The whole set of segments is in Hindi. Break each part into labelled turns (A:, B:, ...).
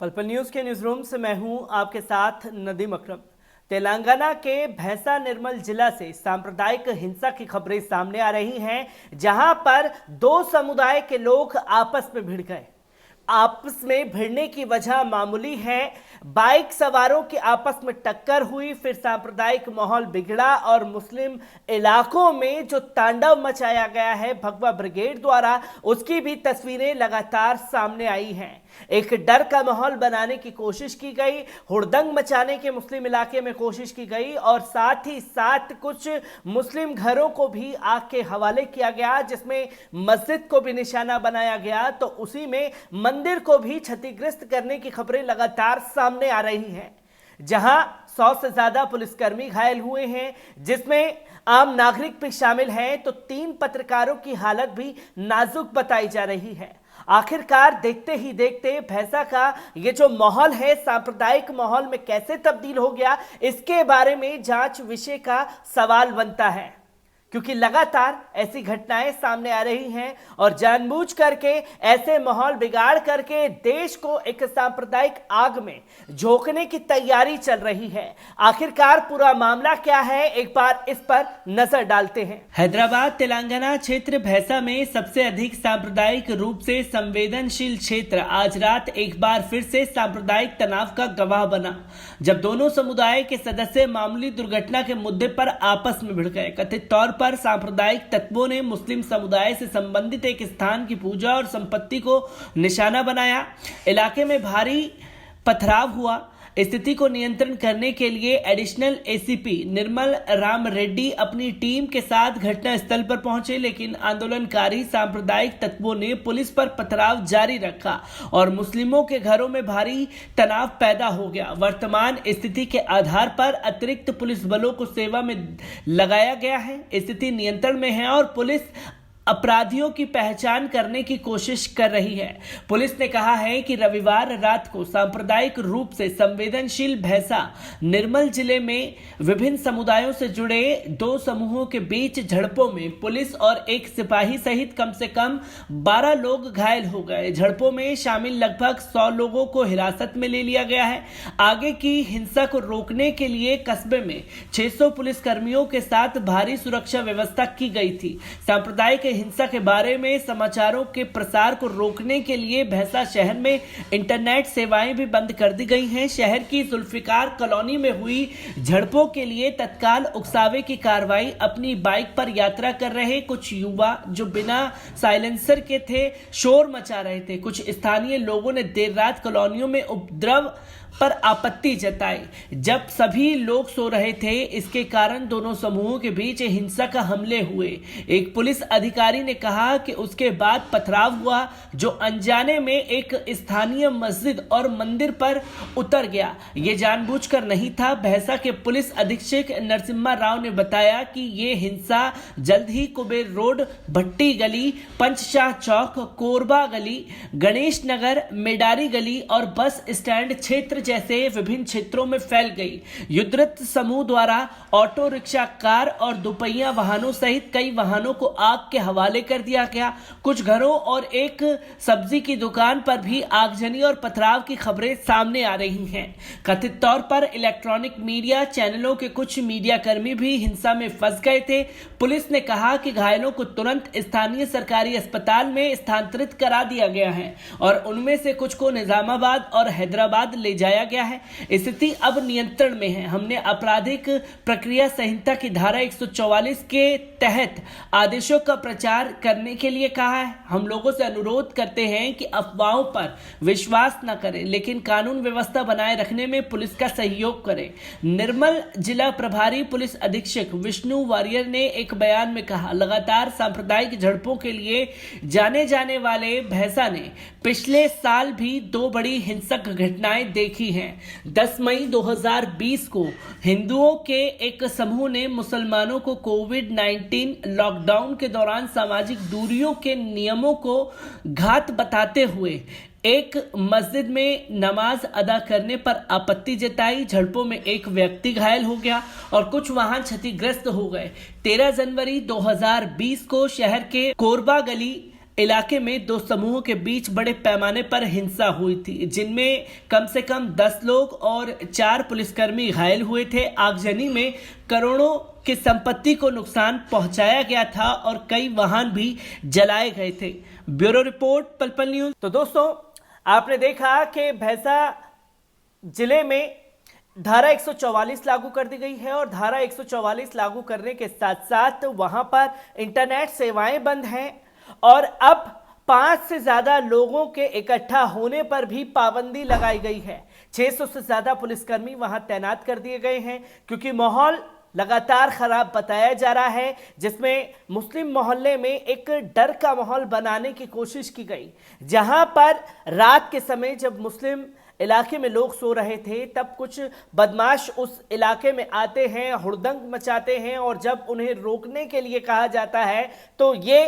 A: पल पल न्यूज के न्यूज रूम से मैं हूं आपके साथ नदीम अकरम। तेलंगाना के भैंसा निर्मल जिला से सांप्रदायिक हिंसा की खबरें सामने आ रही हैं, जहां पर दो समुदाय के लोग आपस में भिड़ गए। आपस में भिड़ने की वजह मामूली है, बाइक सवारों की आपस में टक्कर हुई, फिर सांप्रदायिक माहौल बिगड़ा और मुस्लिम इलाकों में जो तांडव मचाया गया है भगवा ब्रिगेड द्वारा, उसकी भी तस्वीरें लगातार सामने आई हैं। एक डर का माहौल बनाने की कोशिश की गई, हुड़दंग मचाने के मुस्लिम इलाके में कोशिश की गई और साथ ही साथ कुछ मुस्लिम घरों को भी आग के हवाले किया गया, जिसमें मस्जिद को भी निशाना बनाया गया तो उसी में मंदिर को भी क्षतिग्रस्त करने की खबरें लगातार सामने आ रही हैं। जहां 100 से ज्यादा पुलिसकर्मी घायल हुए हैं, जिसमें आम नागरिक भी शामिल हैं, तो 3 पत्रकारों की हालत भी नाजुक बताई जा रही है। आखिरकार देखते ही देखते भैंसा का ये जो माहौल है सांप्रदायिक माहौल में कैसे तब्दील हो गया, इसके बारे में जांच विषय का सवाल बनता है, क्योंकि लगातार ऐसी घटनाएं सामने आ रही हैं और जानबूझ करके ऐसे माहौल बिगाड़ करके देश को एक सांप्रदायिक आग में झोंकने की तैयारी चल रही है। आखिरकार पूरा मामला क्या है, एक बार इस पर नजर डालते हैं। हैदराबाद तेलंगाना क्षेत्र भैंसा में सबसे अधिक सांप्रदायिक रूप से संवेदनशील क्षेत्र आज रात एक बार फिर से सांप्रदायिक तनाव का गवाह बना, जब दोनों समुदाय के सदस्य मामूली दुर्घटना के मुद्दे पर आपस में भिड़ गए। कथित तौर पर सांप्रदायिक तत्वों ने मुस्लिम समुदाय से संबंधित एक स्थान की पूजा और संपत्ति को निशाना बनाया। इलाके में भारी पथराव हुआ। स्थिति को नियंत्रण करने के लिए एडिशनल एसीपी निर्मल राम रेड्डी अपनी टीम के साथ घटनास्थल पर पहुंचे, लेकिन आंदोलनकारी सांप्रदायिक तत्वों ने पुलिस पर पथराव जारी रखा और मुस्लिमों के घरों में भारी तनाव पैदा हो गया। वर्तमान स्थिति के आधार पर अतिरिक्त पुलिस बलों को सेवा में लगाया गया है। स्थिति नियंत्रण में है और पुलिस अपराधियों की पहचान करने की कोशिश कर रही है। पुलिस ने कहा है कि रविवार रात को सांप्रदायिक रूप से संवेदनशील भैंसा निर्मल जिले में विभिन्न समुदायों से जुड़े 2 समूहों के बीच झड़पों में पुलिस और एक सिपाही सहित कम से कम 12 लोग घायल हो गए। झड़पों में शामिल लगभग 100 लोगों को हिरासत में ले लिया गया है। आगे की हिंसा को रोकने के लिए कस्बे में 600 पुलिसकर्मियों के साथ भारी सुरक्षा व्यवस्था की गई थी। सांप्रदायिक हिंसा के बारे में समाचारों के प्रसार को रोकने के लिए भैंसा शहर में इंटरनेट सेवाएं भी बंद कर दी गई हैं। शहर की जुल्फिकार कॉलोनी में हुई झड़पों के लिए तत्काल उकसावे की कार्रवाई। अपनी बाइक पर यात्रा कर रहे कुछ युवा जो बिना साइलेंसर के थे शोर मचा रहे थे। कुछ स्थानीय लोगों ने देर रात कॉलोनियों में उपद्रव पर आपत्ति जताई, जब सभी लोग सो रहे थे। इसके कारण दोनों समूहों के बीच हिंसा का हमले हुए। एक पुलिस अधिकारी ने कहा कि उसके बाद पथराव हुआ जो अनजाने में एक स्थानीय मस्जिद और मंदिर पर उतर गया। ये जानबूझकर नहीं था। भैंसा के पुलिस अधीक्षक नरसिम्हा राव ने बताया कि ये हिंसा जल्द ही कुबेर रोड, भट्टी गली, पंचशाह चौक, कोरबा गली, गणेश नगर, मेडारी गली और बस स्टैंड क्षेत्र जैसे विभिन्न क्षेत्रों में फैल गई। युद्धरत समूह द्वारा ऑटो रिक्शा, कार और दुपहिया वाहनों सहित कई वाहनों को आग के हवाले कर दिया गया। कुछ घरों और एक सब्जी की दुकान पर भी आगजनी और पथराव की खबरें सामने आ रही हैं। कथित तौर पर इलेक्ट्रॉनिक मीडिया चैनलों के कुछ मीडिया कर्मी भी हिंसा में फंस गए थे। पुलिस ने कहा कि घायलों को तुरंत स्थानीय सरकारी अस्पताल में स्थानांतरित करा दिया गया है और उनमें से कुछ को निजामाबाद और हैदराबाद ले जाया गया है। स्थिति अब नियंत्रण में है। हमने आपराधिक प्रक्रिया संहिता की धारा 144 के तहत आदेशों का प्रचार करने के लिए कहा है। हम लोगों से अनुरोध करते हैं कि अफवाहों पर विश्वास न करें, लेकिन कानून व्यवस्था बनाए रखने में पुलिस का सहयोग करें। निर्मल जिला प्रभारी पुलिस अधीक्षक विष्णु वारियर ने एक बयान में कहा, लगातार सांप्रदायिक झड़पों के लिए जाने जाने वाले भैंसा ने पिछले साल भी 2 बड़ी हिंसक घटनाएं देखी हैं। 10 मई 2020 को हिंदुओं के एक समूह ने मुसलमानों को कोविड-19 लॉकडाउन के दौरान सामाजिक दूरियों के नियमों को घात बताते हुए एक मस्जिद में नमाज अदा करने पर आपत्ति जताई। झड़पों में एक व्यक्ति घायल हो गया और कुछ वाहन क्षतिग्रस्त हो गए। 13 जनवरी 2020 को शहर के कोरबा गली इलाके में दो समूहों के बीच बड़े पैमाने पर हिंसा हुई थी, जिनमें कम से कम 10 लोग और 4 पुलिसकर्मी घायल हुए थे। आगजनी में करोड़ों की संपत्ति को नुकसान पहुंचाया गया था और कई वाहन भी जलाए गए थे। ब्यूरो रिपोर्ट, पल पल न्यूज। तो दोस्तों, आपने देखा कि भैंसा जिले में धारा 144 लागू कर दी गई है और धारा 144 लागू करने के साथ साथ वहां पर इंटरनेट सेवाएं बंद हैं और अब 5 से ज्यादा लोगों के इकट्ठा होने पर भी पाबंदी लगाई गई है। 600 से ज्यादा पुलिसकर्मी वहां तैनात कर दिए गए हैं क्योंकि माहौल लगातार खराब बताया जा रहा है, जिसमें मुस्लिम मोहल्ले में एक डर का माहौल बनाने की कोशिश की गई। जहां पर रात के समय जब मुस्लिम इलाके में लोग सो रहे थे, तब कुछ बदमाश उस इलाके में आते हैं, हुड़दंग मचाते हैं और जब उन्हें रोकने के लिए कहा जाता है तो ये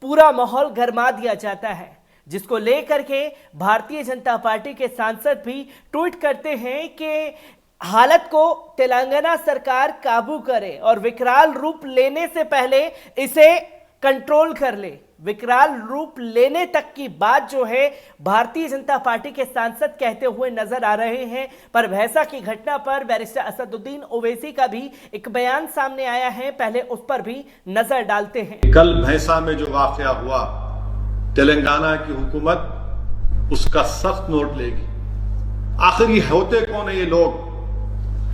A: पूरा माहौल गरमा दिया जाता है, जिसको लेकर के भारतीय जनता पार्टी के सांसद भी ट्वीट करते हैं कि हालत को तेलंगाना सरकार काबू करे और विकराल रूप लेने से पहले इसे कंट्रोल कर ले। विकराल रूप लेने तक की बात जो है भारतीय जनता पार्टी के सांसद कहते हुए नजर आ रहे हैं। पर भैंसा की घटना पर बैरिस्टर असदुद्दीन ओवैसी का भी एक बयान सामने आया है, पहले उस पर भी नजर डालते हैं।
B: कल भैंसा में जो वाकया हुआ, तेलंगाना की हुकूमत उसका सख्त नोट लेगी। आखिर ये होते कौन है ये लोग?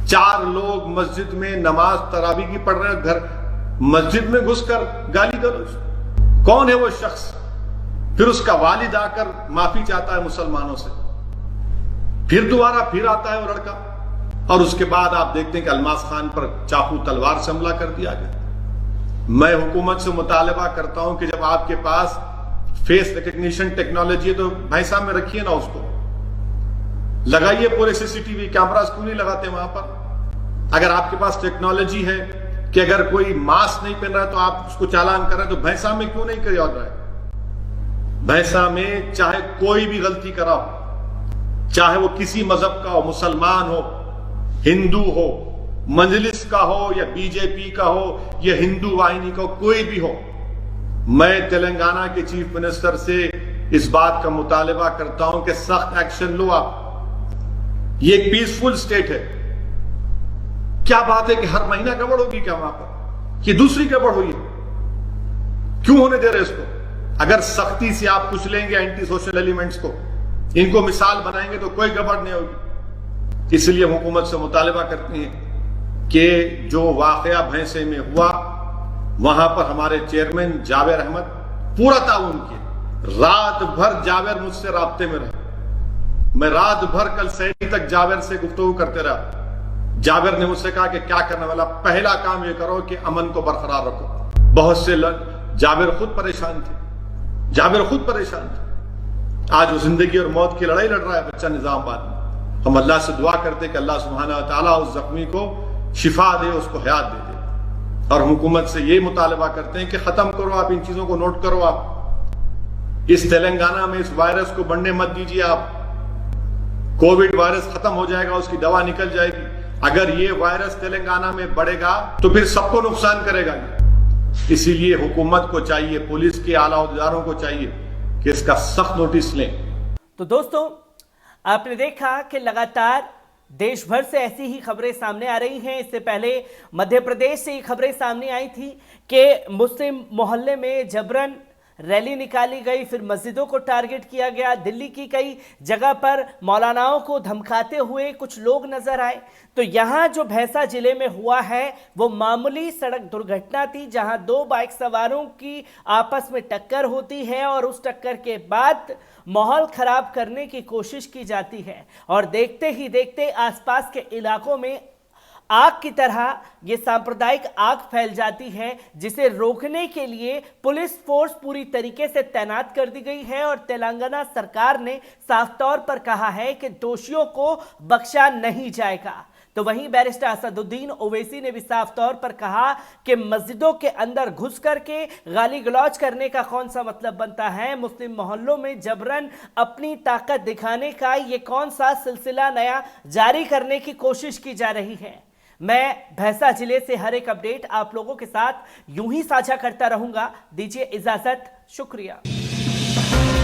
B: 4 लोग मस्जिद में नमाज तरावी की पढ़ रहे हैं, घर मस्जिद में घुसकर गाली गलौज। कौन है वो शख्स? फिर उसका वालिद आकर माफी चाहता है मुसलमानों से, फिर दोबारा फिर आता है वो लड़का और उसके बाद आप देखते हैं कि अलमास खान पर चाकू तलवार से हमला कर दिया गया। मैं हुकूमत से मुतालबा करता हूं कि जब आपके पास फेस रिकग्निशन टेक्नोलॉजी है तो भैंसा में रखिए ना, उसको लगाइए पूरे सीसीटीवी कैमरास क्यों नहीं लगाते वहां पर? अगर आपके पास टेक्नोलॉजी है कि अगर कोई मास्क नहीं पहन रहा है तो आप उसको चालान कर रहे हैं, तो भैंसा में क्यों नहीं किया जा रहा है? भैंसा में चाहे कोई भी गलती करा हो, चाहे वो किसी मजहब का हो, मुसलमान हो, हिंदू हो, मजलिस का हो या बीजेपी का हो या हिंदू वाहिनी का हो, कोई भी हो, मैं तेलंगाना के चीफ मिनिस्टर से इस बात का मुतालबा करता हूं कि सख्त एक्शन लो आप। ये एक पीसफुल स्टेट है। क्या बात है कि हर महीना गड़बड़ होगी क्या वहां पर? ये दूसरी गड़बड़ हुई है, क्यों होने दे रहे इसको? अगर सख्ती से आप कुछ लेंगे एंटी सोशल एलिमेंट्स को, इनको मिसाल बनाएंगे तो कोई गड़बड़ नहीं होगी। इसलिए हुकूमत से मुतालबा करते हैं कि जो वाकया भैंसे में हुआ वहां पर हमारे चेयरमैन जावेर अहमद पूरा ताउन किए। रात भर जावेर मुझसे राब्ते में रहे। मैं रात भर कल सहरी तक जावेर से गुफ्तगू करते रहा। जावेर ने मुझसे कहा कि क्या करने वाला, पहला काम ये करो कि अमन को बरकरार रखो। बहुत से लोग, जावेर खुद परेशान थे, जावेर खुद परेशान थे। आज वो जिंदगी और मौत की लड़ाई लड़ रहा है बच्चा निजामाबाद में। हम अल्लाह से दुआ करते कि अल्लाह सुब्हानहू व तआला उस जख्मी को शिफा दे, उसको हयात दे दे। और हुकूमत से ये मुतालबा करते हैं कि खत्म करो आप इन चीजों को, नोट करो आप। इस तेलंगाना में इस वायरस को बढ़ने मत दीजिए आप। कोविड वायरस खत्म हो जाएगा, उसकी दवा निकल जाएगी। अगर ये वायरस तेलंगाना में बढ़ेगा तो फिर सबको नुकसान करेगा। इसीलिए हुकूमत को चाहिए, पुलिस के आला अहदेदारों को चाहिए कि इसका सख्त नोटिस लें।
A: तो दोस्तों, आपने देखा कि लगातार देश भर से ऐसी ही खबरें सामने आ रही हैं। इससे पहले मध्य प्रदेश से ये खबरें सामने आई थी कि मुस्लिम मोहल्ले में जबरन रैली निकाली गई, फिर मस्जिदों को टारगेट किया गया। दिल्ली की कई जगह पर मौलानाओं को धमकाते हुए कुछ लोग नजर आए। तो यहाँ जो भैंसा जिले में हुआ है वो मामूली सड़क दुर्घटना थी, जहां 2 बाइक सवारों की आपस में टक्कर होती है और उस टक्कर के बाद माहौल खराब करने की कोशिश की जाती है और देखते ही देखते आसपास के इलाकों में आग की तरह ये सांप्रदायिक आग फैल जाती है, जिसे रोकने के लिए पुलिस फोर्स पूरी तरीके से तैनात कर दी गई है और तेलंगाना सरकार ने साफ तौर पर कहा है कि दोषियों को बख्शा नहीं जाएगा। तो वहीं बैरिस्टर असदुद्दीन ओवैसी ने भी साफ तौर पर कहा कि मस्जिदों के अंदर घुस करके गाली गलौज करने का कौन सा मतलब बनता है? मुस्लिम मोहल्लों में जबरन अपनी ताकत दिखाने का ये कौन सा सिलसिला नया जारी करने की कोशिश की जा रही है? मैं भैंसा जिले से हर एक अपडेट आप लोगों के साथ यूं ही साझा करता रहूंगा। दीजिए इजाजत, शुक्रिया। है।